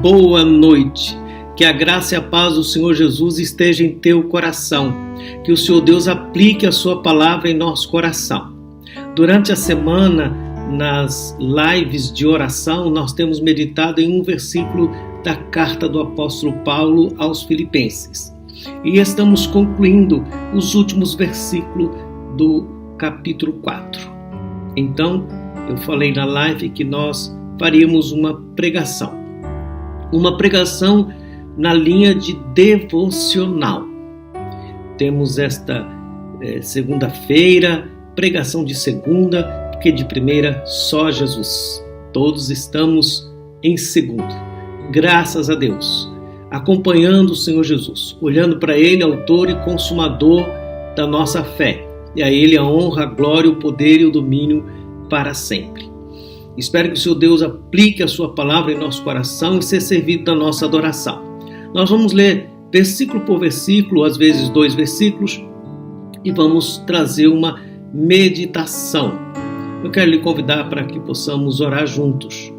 boa noite. Que a graça e a paz do Senhor Jesus esteja em teu coração. Que o Senhor Deus aplique a sua palavra em nosso coração. Durante a semana, nas lives de oração, nós temos meditado em um versículo da carta do apóstolo Paulo aos Filipenses. E estamos concluindo os últimos versículos do capítulo 4. Então, eu falei na live que nós faríamos uma pregação na linha de devocional. Temos esta segunda-feira, pregação de segunda, porque de primeira só Jesus. Todos estamos em segundo. Graças a Deus. Acompanhando o Senhor Jesus, olhando para Ele, autor e consumador da nossa fé. E a Ele a honra, a glória, o poder e o domínio para sempre. Espero que o Senhor Deus aplique a sua palavra em nosso coração e seja servido da nossa adoração. Nós vamos ler versículo por versículo, às vezes 2 versículos, e vamos trazer uma meditação. Eu quero lhe convidar para que possamos orar juntos.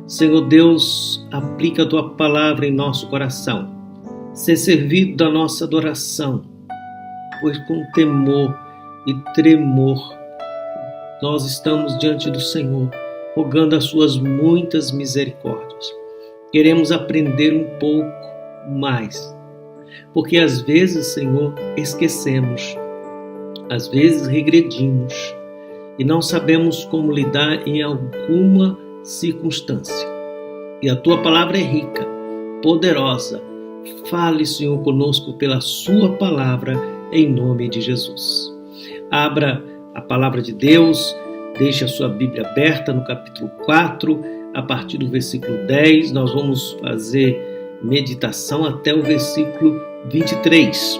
Senhor Deus, aplica a tua palavra em nosso coração. Seja servido da nossa adoração, pois com temor e tremor nós estamos diante do Senhor, rogando as suas muitas misericórdias. Queremos aprender um pouco mais, porque às vezes, Senhor, esquecemos, às vezes regredimos e não sabemos como lidar em alguma circunstância. E a tua palavra é rica, poderosa. Fale, Senhor, conosco pela sua palavra, em nome de Jesus. Abra a palavra de Deus, deixe a sua Bíblia aberta no capítulo 4, a partir do versículo 10, nós vamos fazer meditação até o versículo 23.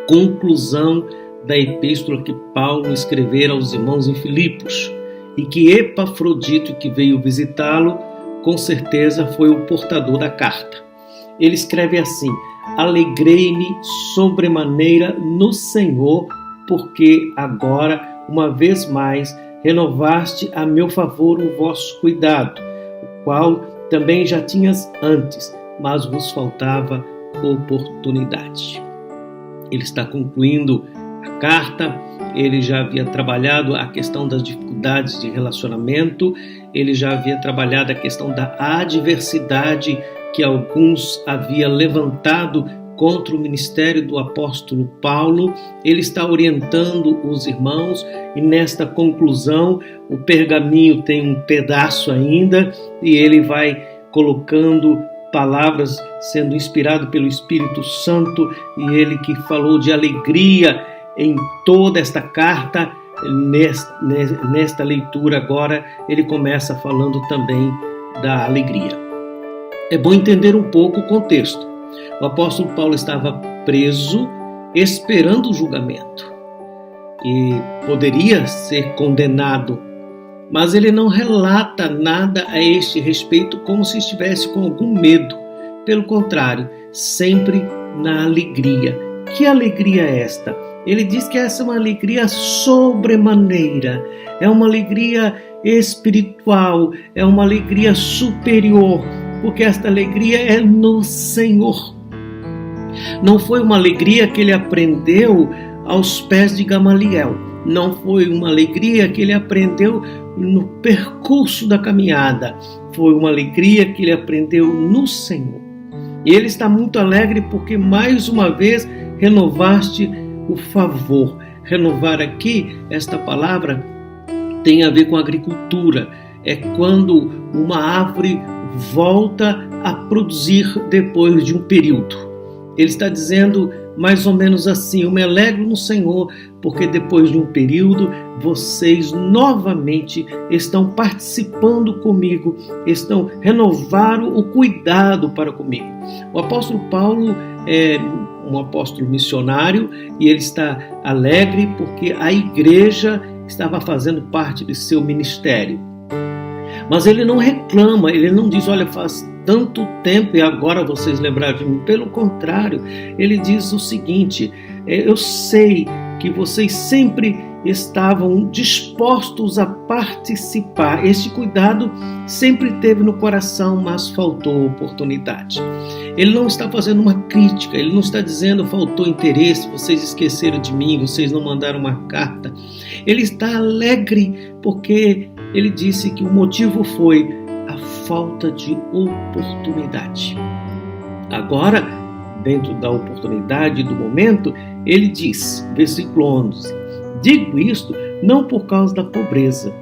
Conclusão da epístola que Paulo escrevera aos irmãos em Filipos, e que Epafrodito, que veio visitá-lo, com certeza foi o portador da carta. Ele escreve assim: alegrei-me sobremaneira no Senhor, porque agora, uma vez mais, renovaste a meu favor o vosso cuidado, o qual também já tinhas antes, mas vos faltava oportunidade. Ele está concluindo a carta. Ele já havia trabalhado a questão das dificuldades de relacionamento, ele já havia trabalhado a questão da adversidade que alguns havia levantado contra o ministério do apóstolo Paulo. Ele está orientando os irmãos e nesta conclusão o pergaminho tem um pedaço ainda e ele vai colocando palavras sendo inspirado pelo Espírito Santo, e ele que falou de alegria em toda esta carta, nesta leitura agora, ele começa falando também da alegria. É bom entender um pouco o contexto. O apóstolo Paulo estava preso, esperando o julgamento, e poderia ser condenado, mas ele não relata nada a este respeito como se estivesse com algum medo. Pelo contrário, sempre na alegria. Que alegria é esta? Ele diz que essa é uma alegria sobremaneira, é uma alegria espiritual, é uma alegria superior, porque esta alegria é no Senhor. Não foi uma alegria que ele aprendeu aos pés de Gamaliel, não foi uma alegria que ele aprendeu no percurso da caminhada, foi uma alegria que ele aprendeu no Senhor. E ele está muito alegre porque mais uma vez renovaste o favor. Renovar aqui, esta palavra tem a ver com agricultura. É quando uma árvore volta a produzir depois de um período. Ele está dizendo mais ou menos assim: eu me alegro no Senhor, porque depois de um período vocês novamente estão participando comigo, estão renovaram o cuidado para comigo. O apóstolo Paulo é um apóstolo missionário e ele está alegre porque a igreja estava fazendo parte de seu ministério. Mas ele não reclama, ele não diz: olha, faz tanto tempo e agora vocês lembraram de mim. Pelo contrário, ele diz o seguinte: eu sei que vocês sempre estavam dispostos a participar. Esse cuidado sempre teve no coração, mas faltou oportunidade. Ele não está fazendo uma crítica, ele não está dizendo faltou interesse, vocês esqueceram de mim, vocês não mandaram uma carta. Ele está alegre porque ele disse que o motivo foi a falta de oportunidade. Agora, dentro da oportunidade do momento, ele diz, versículo 11, digo isto não por causa da pobreza,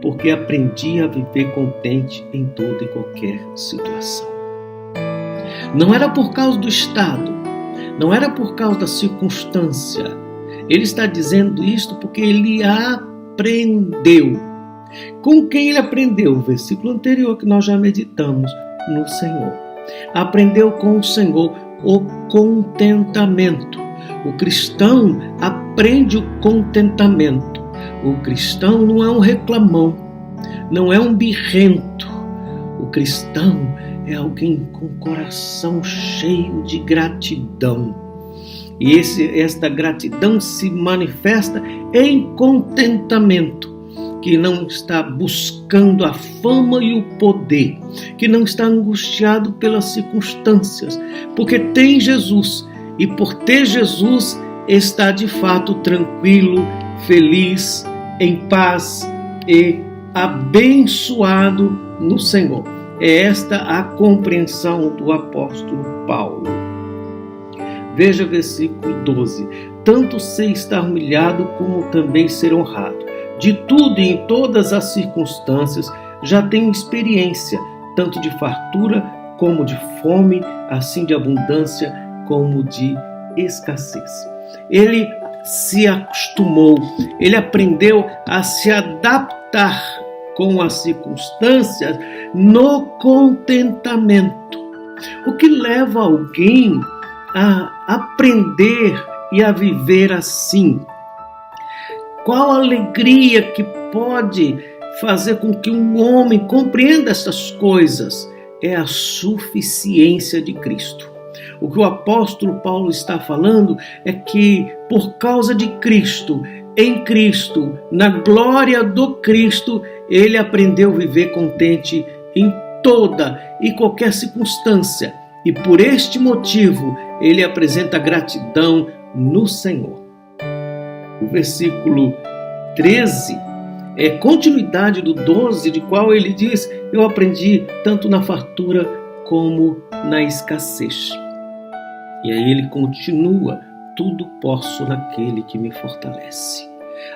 porque aprendi a viver contente em toda e qualquer situação. Não era por causa do estado, não era por causa da circunstância. Ele está dizendo isto porque ele aprendeu. Com quem ele aprendeu? O versículo anterior que nós já meditamos, no Senhor. Aprendeu com o Senhor o contentamento. O cristão aprende o contentamento. O cristão não é um reclamão, não é um birrento. O cristão é alguém com o coração cheio de gratidão. E esta gratidão se manifesta em contentamento, que não está buscando a fama e o poder, que não está angustiado pelas circunstâncias, porque tem Jesus, e por ter Jesus está de fato tranquilo, feliz, em paz e abençoado no Senhor. É esta a compreensão do apóstolo Paulo. Veja versículo 12. Tanto sei estar humilhado como também ser honrado. De tudo e em todas as circunstâncias já tenho experiência, tanto de fartura como de fome, assim de abundância como de escassez. Ele se acostumou, ele aprendeu a se adaptar com as circunstâncias no contentamento. O que leva alguém a aprender e a viver assim? Qual alegria que pode fazer com que um homem compreenda essas coisas? É a suficiência de Cristo. O que o apóstolo Paulo está falando é que por causa de Cristo, em Cristo, na glória do Cristo, ele aprendeu a viver contente em toda e qualquer circunstância. E por este motivo, ele apresenta gratidão no Senhor. O versículo 13 é continuidade do 12, de qual ele diz, eu aprendi tanto na fartura como na escassez. E aí ele continua, tudo posso naquele que me fortalece.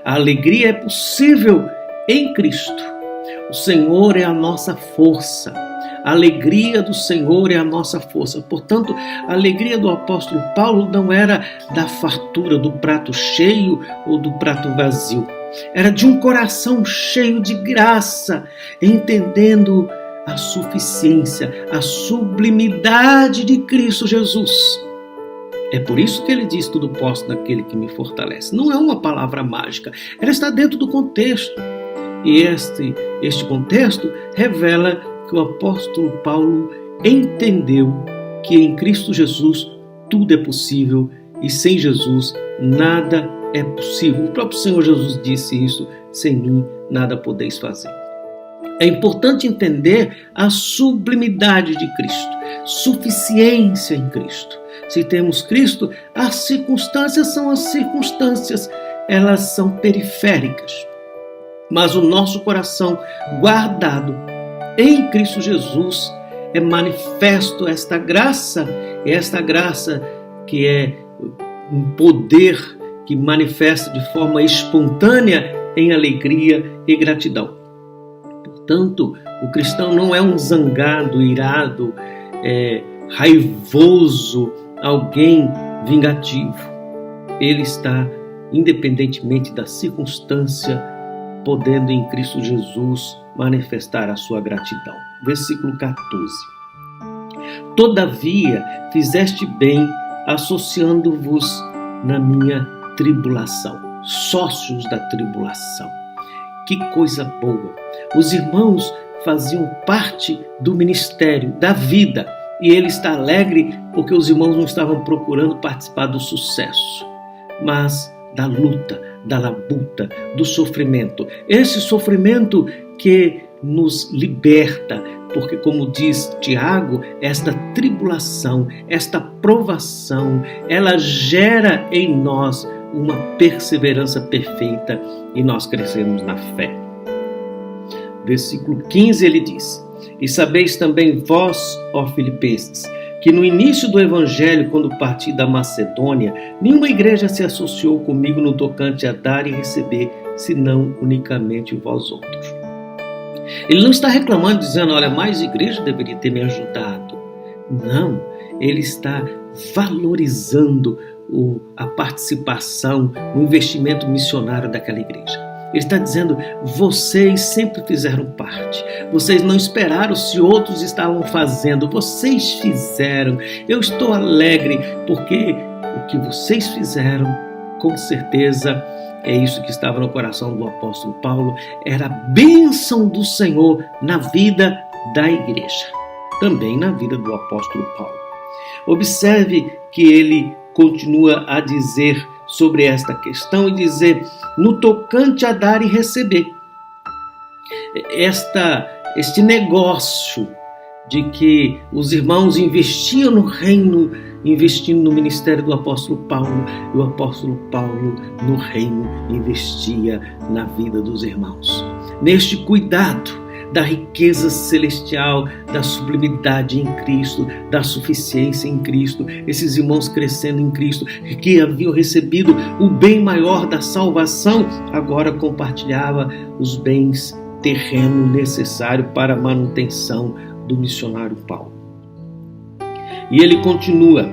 A alegria é possível em Cristo. O Senhor é a nossa força. A alegria do Senhor é a nossa força. Portanto, a alegria do apóstolo Paulo não era da fartura, do prato cheio ou do prato vazio. Era de um coração cheio de graça, entendendo a suficiência, a sublimidade de Cristo Jesus. É por isso que ele diz, tudo posso naquele que me fortalece. Não é uma palavra mágica, ela está dentro do contexto. E este contexto revela que o apóstolo Paulo entendeu que em Cristo Jesus tudo é possível e sem Jesus nada é possível. O próprio Senhor Jesus disse isso, sem mim nada podeis fazer. É importante entender a sublimidade de Cristo, suficiência em Cristo. Se temos Cristo, as circunstâncias são as circunstâncias, elas são periféricas. Mas o nosso coração guardado em Cristo Jesus é manifesto esta graça que é um poder que manifesta de forma espontânea em alegria e gratidão. Portanto, o cristão não é um zangado, irado, raivoso, alguém vingativo. Ele está, independentemente da circunstância, podendo em Cristo Jesus manifestar a sua gratidão. Versículo 14. Todavia, fizeste bem associando-vos na minha tribulação, sócios da tribulação. Que coisa boa! Os irmãos faziam parte do ministério, da vida, e ele está alegre porque os irmãos não estavam procurando participar do sucesso, mas da luta, da labuta, do sofrimento. Esse sofrimento que nos liberta, porque, como diz Tiago, esta tribulação, esta provação, ela gera em nós uma perseverança perfeita e nós crescemos na fé. Versículo 15 ele diz: E sabeis também vós, ó Filipenses, que no início do Evangelho, quando parti da Macedônia, nenhuma igreja se associou comigo no tocante a dar e receber, senão unicamente vós outros. Ele não está reclamando, dizendo, olha, mais igreja deveria ter me ajudado. Não, ele está valorizando a participação, o investimento missionário daquela igreja. Ele está dizendo, vocês sempre fizeram parte. Vocês não esperaram se outros estavam fazendo. Vocês fizeram. Eu estou alegre porque o que vocês fizeram, com certeza, é isso que estava no coração do apóstolo Paulo. Era a bênção do Senhor na vida da igreja. Também na vida do apóstolo Paulo. Observe que ele continua a dizer sobre esta questão e dizer, no tocante a dar e receber. Este negócio de que os irmãos investiam no reino, investindo no ministério do apóstolo Paulo, e o apóstolo Paulo no reino investia na vida dos irmãos. Neste cuidado da riqueza celestial, da sublimidade em Cristo, da suficiência em Cristo, esses irmãos crescendo em Cristo, que haviam recebido o bem maior da salvação, agora compartilhava os bens terrenos necessários para a manutenção do missionário Paulo. E ele continua,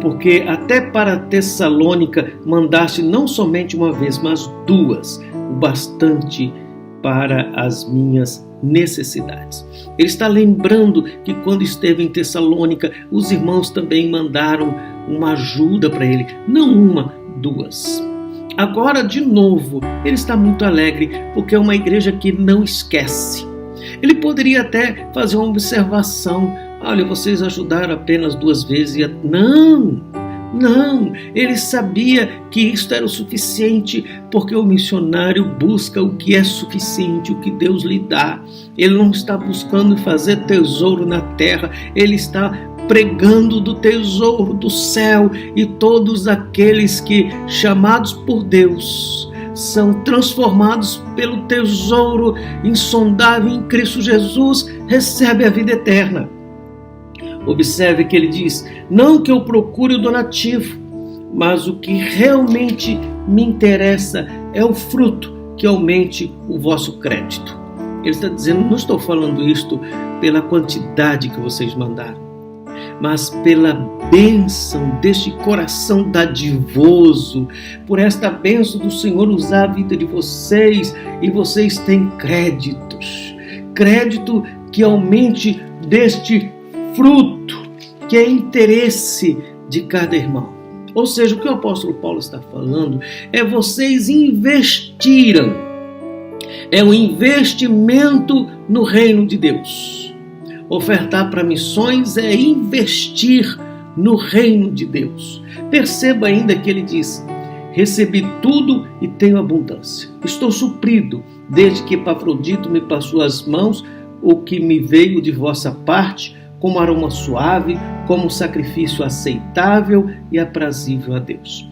porque até para Tessalônica mandaste não somente uma vez, mas duas, o bastante para as minhas necessidades. Ele está lembrando que quando esteve em Tessalônica, os irmãos também mandaram uma ajuda para ele, não uma, duas. Agora, de novo, ele está muito alegre, porque é uma igreja que não esquece. Ele poderia até fazer uma observação, olha, vocês ajudaram apenas 2 vezes. Não, ele sabia que isto era o suficiente, porque o missionário busca o que é suficiente, o que Deus lhe dá. Ele não está buscando fazer tesouro na terra, ele está pregando do tesouro do céu, e todos aqueles que, chamados por Deus, são transformados pelo tesouro insondável em Cristo Jesus, recebem a vida eterna. Observe que ele diz, não que eu procure o donativo, mas o que realmente me interessa é o fruto que aumente o vosso crédito. Ele está dizendo, não estou falando isto pela quantidade que vocês mandaram, mas pela bênção deste coração dadivoso, por esta bênção do Senhor usar a vida de vocês, e vocês têm crédito que aumente deste fruto, que é interesse de cada irmão. Ou seja, o que o apóstolo Paulo está falando é vocês investiram, é um investimento no reino de Deus. Ofertar para missões é investir no reino de Deus. Perceba ainda que ele diz, recebi tudo e tenho abundância. Estou suprido, desde que Epafrodito me passou às mãos o que me veio de vossa parte, como aroma suave, como sacrifício aceitável e aprazível a Deus.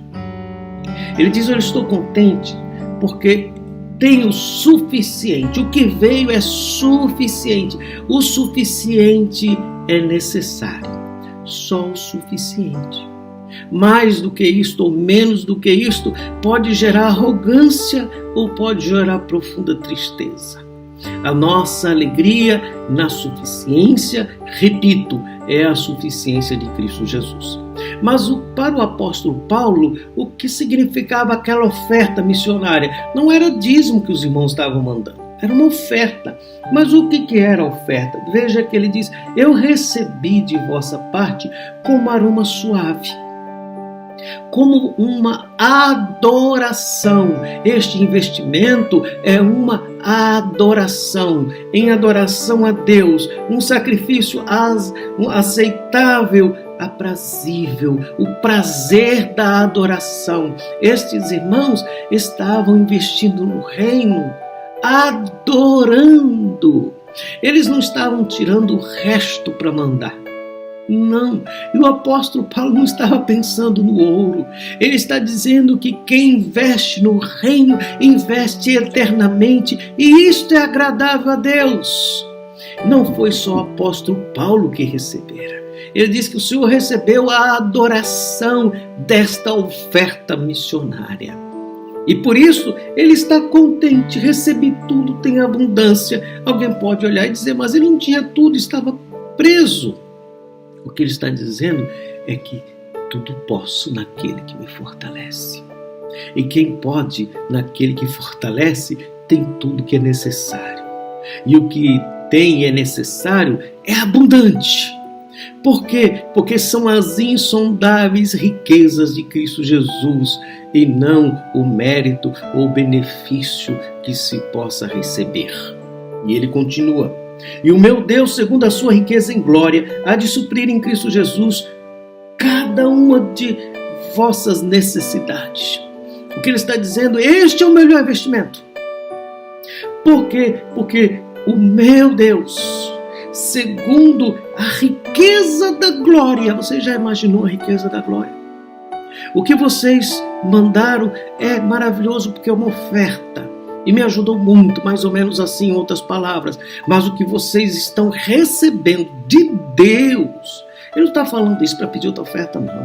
Ele diz, eu estou contente porque tenho suficiente. O que veio é suficiente. O suficiente é necessário. Só o suficiente. Mais do que isto ou menos do que isto pode gerar arrogância ou pode gerar profunda tristeza. A nossa alegria na suficiência, repito, é a suficiência de Cristo Jesus. Mas para o apóstolo Paulo, o que significava aquela oferta missionária? Não era dízimo que os irmãos estavam mandando, era uma oferta. Mas o que era a oferta? Veja que ele diz, eu recebi de vossa parte como aroma suave, como uma adoração. Este investimento é uma adoração, em adoração a Deus, um sacrifício aceitável aprazível, o prazer da adoração. Estes irmãos estavam investindo no reino, adorando. Eles não estavam tirando o resto para mandar. Não, e o apóstolo Paulo não estava pensando no ouro. Ele está dizendo que quem investe no reino, investe eternamente, e isto é agradável a Deus. Não foi só o apóstolo Paulo que recebera. Ele diz que o Senhor recebeu a adoração desta oferta missionária. E por isso ele está contente, recebi tudo, tem abundância. Alguém pode olhar e dizer, mas ele não tinha tudo, estava preso. O que ele está dizendo é que tudo posso naquele que me fortalece. E quem pode naquele que fortalece tem tudo que é necessário. E o que tem e é necessário é abundante. Por quê? Porque são as insondáveis riquezas de Cristo Jesus e não o mérito ou benefício que se possa receber. E ele continua. E o meu Deus, segundo a sua riqueza em glória, há de suprir em Cristo Jesus cada uma de vossas necessidades. O que ele está dizendo, este é o melhor investimento. Por quê? Porque o meu Deus, segundo a riqueza da glória, você já imaginou a riqueza da glória? O que vocês mandaram é maravilhoso porque é uma oferta. E me ajudou muito, mais ou menos assim, em outras palavras. Mas o que vocês estão recebendo de Deus, ele não está falando isso para pedir outra oferta, não.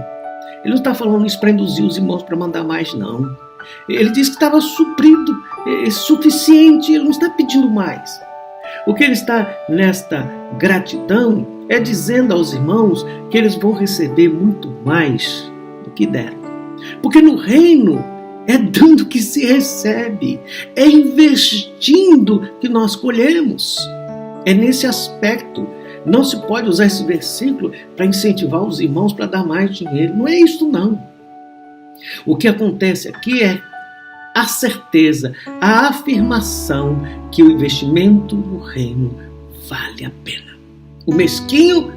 Ele não está falando isso para induzir os irmãos para mandar mais, não. Ele disse que estava suprido, suficiente, ele não está pedindo mais. O que ele está nesta gratidão é dizendo aos irmãos que eles vão receber muito mais do que deram. Porque no reino é dando que se recebe, é investindo que nós colhemos. É nesse aspecto. Não se pode usar esse versículo para incentivar os irmãos para dar mais dinheiro. Não é isso, não. O que acontece aqui é a certeza, a afirmação que o investimento no reino vale a pena. O mesquinho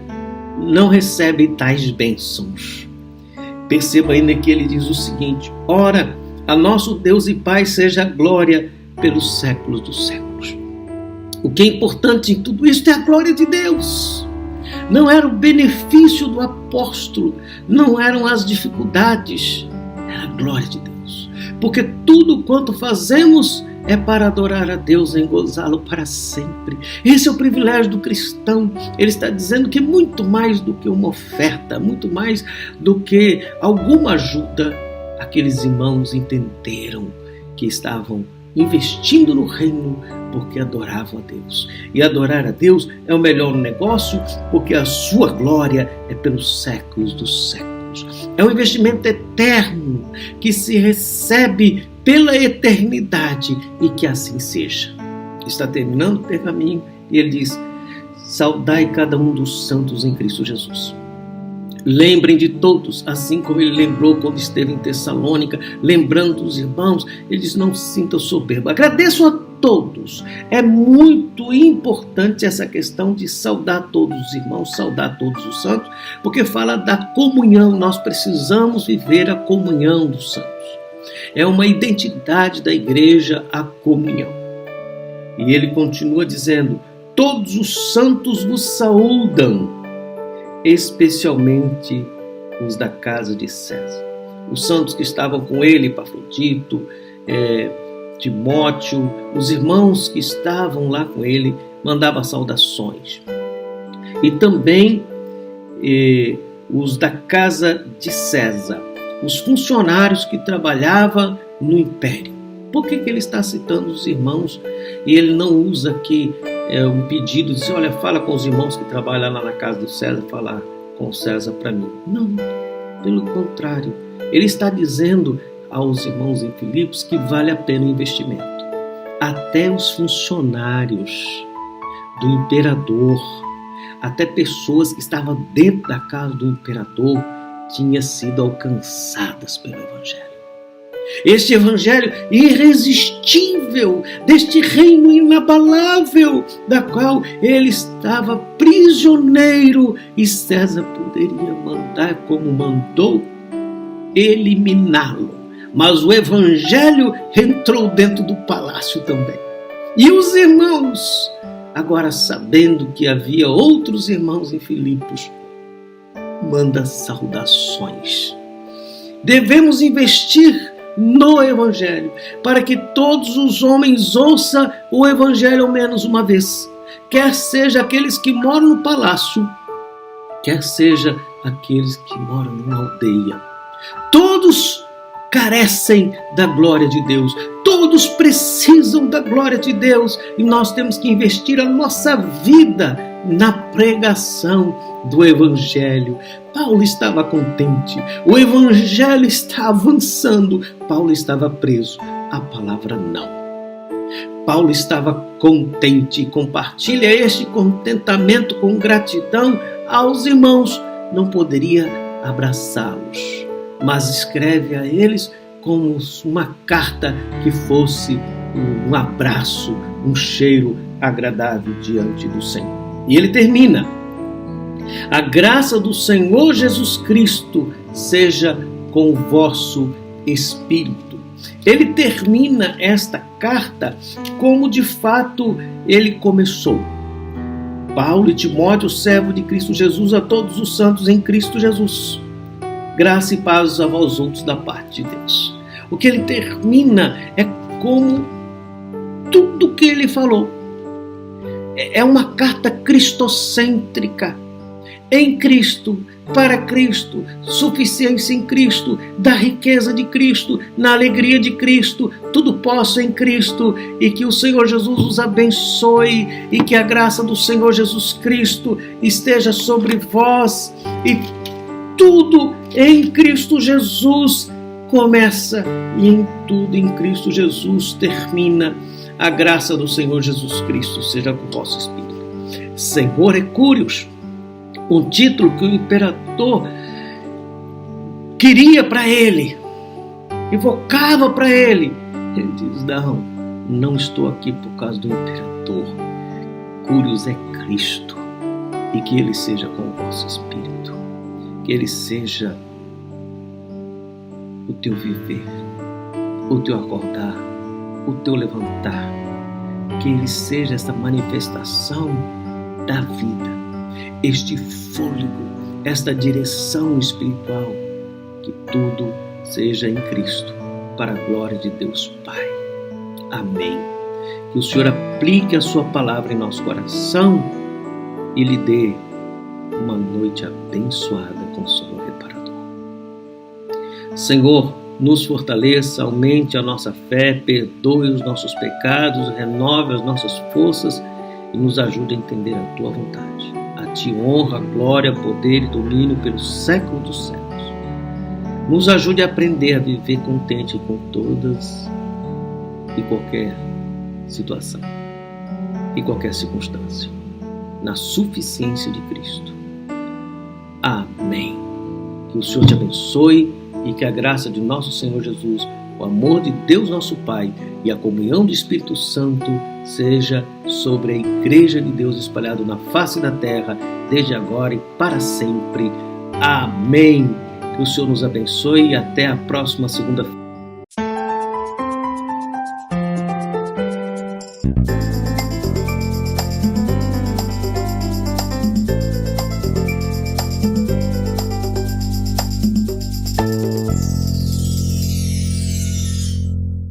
não recebe tais bênçãos. Perceba ainda que ele diz o seguinte: ora, a nosso Deus e Pai seja a glória pelos séculos dos séculos. O que é importante em tudo isso é a glória de Deus. Não era o benefício do apóstolo, não eram as dificuldades, era a glória de Deus. Porque tudo quanto fazemos é para adorar a Deus e gozá-lo para sempre. Esse é o privilégio do cristão. Ele está dizendo que muito mais do que uma oferta, muito mais do que alguma ajuda, aqueles irmãos entenderam que estavam investindo no reino porque adoravam a Deus. E adorar a Deus é o melhor negócio porque a sua glória é pelos séculos dos séculos. É um investimento eterno que se recebe pela eternidade e que assim seja. Está terminando o pergaminho e ele diz: saudai cada um dos santos em Cristo Jesus. Lembrem de todos, assim como ele lembrou quando esteve em Tessalônica, lembrando dos irmãos. Ele diz: não se sinta soberbo. Agradeço a todos. É muito importante essa questão de saudar todos os irmãos, saudar todos os santos, porque fala da comunhão. Nós precisamos viver a comunhão dos santos. É uma identidade da igreja a comunhão. E ele continua dizendo: todos os santos vos saúdam, especialmente os da casa de César. Os santos que estavam com ele, Epafrodito, Timóteo, os irmãos que estavam lá com ele, mandavam saudações. E também os da casa de César, os funcionários que trabalhavam no império. Por que ele está citando os irmãos e ele não usa aqui um pedido, diz: olha, fala com os irmãos que trabalham lá na casa de César, falar com César para mim? Não, pelo contrário, ele está dizendo aos irmãos em Filipos que vale a pena o investimento. Até os funcionários do imperador, até pessoas que estavam dentro da casa do imperador, tinham sido alcançadas pelo Evangelho. Este evangelho irresistível, deste reino inabalável, da qual ele estava prisioneiro, e César poderia mandar, como mandou, eliminá-lo. Mas o evangelho entrou dentro do palácio também. E os irmãos, agora sabendo que havia outros irmãos em Filipos, manda saudações. Devemos investir no evangelho, para que todos os homens ouçam o evangelho ao menos uma vez, quer seja aqueles que moram no palácio, quer seja aqueles que moram numa aldeia. Todos carecem da glória de Deus, todos precisam da glória de Deus, e nós temos que investir a nossa vida na pregação do evangelho. Paulo estava contente, o evangelho está avançando, Paulo estava preso, a palavra não. Paulo estava contente e compartilha este contentamento com gratidão aos irmãos. Não poderia abraçá-los, mas escreve a eles como uma carta que fosse um abraço, um cheiro agradável diante do Senhor. E ele termina: a graça do Senhor Jesus Cristo seja com o vosso espírito. Ele termina esta carta como de fato ele começou. Paulo e Timóteo, servo de Cristo Jesus, a todos os santos em Cristo Jesus. Graça e paz a vós outros da parte de Deus. O que ele termina é como tudo que ele falou. É uma carta cristocêntrica. Em Cristo, para Cristo, suficiência em Cristo, da riqueza de Cristo, na alegria de Cristo, tudo posso em Cristo, e que o Senhor Jesus os abençoe, e que a graça do Senhor Jesus Cristo esteja sobre vós, e tudo em Cristo Jesus começa, e em tudo em Cristo Jesus termina. A graça do Senhor Jesus Cristo seja com o vosso espírito. Senhor Hercúleos, um título que o imperador queria para ele, invocava para ele. Ele diz: não estou aqui por causa do imperador. Cúrios é Cristo, e que ele seja com o vosso espírito, que ele seja o teu viver, o teu acordar, o teu levantar, que ele seja essa manifestação da vida, este fôlego, esta direção espiritual, que tudo seja em Cristo, para a glória de Deus Pai. Amém. Que o Senhor aplique a sua palavra em nosso coração e lhe dê uma noite abençoada com o sono reparador. Senhor, nos fortaleça, aumente a nossa fé, perdoe os nossos pecados, renove as nossas forças e nos ajude a entender a Tua vontade. A Ti honra, glória, poder e domínio pelos séculos dos séculos. Nos ajude a aprender a viver contente com todas e qualquer situação e qualquer circunstância, na suficiência de Cristo. Amém. Que o Senhor te abençoe e que a graça de nosso Senhor Jesus, o amor de Deus nosso Pai e a comunhão do Espírito Santo seja sobre a Igreja de Deus espalhada na face da terra, desde agora e para sempre. Amém. Que o Senhor nos abençoe e até a próxima segunda-feira.